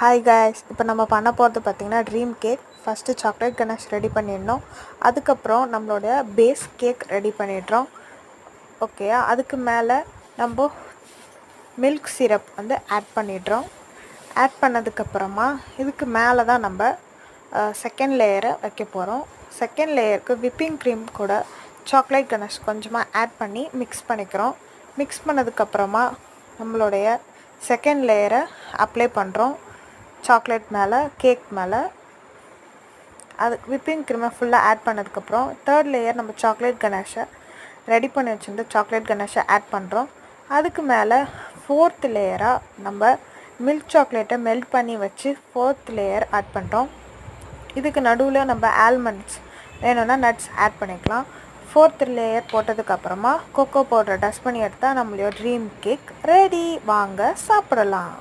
Hi guys, இப்போ நம்ம பண்ண போகிறது பார்த்திங்கன்னா dream cake. First chocolate ganache ready பண்ணிடணும். அதுக்கப்புறம் நம்மளோட பேஸ் கேக் ரெடி பண்ணிடுறோம். ஓகேயா? அதுக்கு மேலே நம்ம மில்க் சிரப் வந்து ஆட் பண்ணிடுறோம். ஆட் பண்ணதுக்கப்புறமா இதுக்கு மேலே தான் நம்ம செகண்ட் லேயரை வைக்க போகிறோம். செகண்ட் லேயருக்கு விப்பிங் க்ரீம் கூட சாக்லேட் கனாஷ் கொஞ்சமாக ஆட் பண்ணி மிக்ஸ் பண்ணிக்கிறோம். மிக்ஸ் பண்ணதுக்கப்புறமா நம்மளுடைய செகண்ட் லேயரை அப்ளை பண்ணுறோம் சாக்லேட் மேலே, கேக் மேலே. அது விப்பிங் க்ரீமை ஃபுல்லாக ஆட் பண்ணதுக்கப்புறம் தேர்ட் லேயர் நம்ம சாக்லேட் கனாஷை ரெடி பண்ணி வச்சுருந்து சாக்லேட் கனாஷை ஆட் பண்ணுறோம். அதுக்கு மேலே ஃபோர்த் லேயராக நம்ம மில்க் சாக்லேட்டை மெல்ட் பண்ணி வச்சு ஃபோர்த் லேயர் ஆட் பண்ணுறோம். இதுக்கு நடுவில் நம்ம ஆல்மண்ட்ஸ் வேணும்னா நட்ஸ் ஆட் பண்ணிக்கலாம். ஃபோர்த் லேயர் போட்டதுக்கப்புறமா கோகோ பவுடரை டஸ்ட் பண்ணி எடுத்தால் நம்மளுடைய ட்ரீம் கேக் ரெடி. வாங்க சாப்பிடலாம்.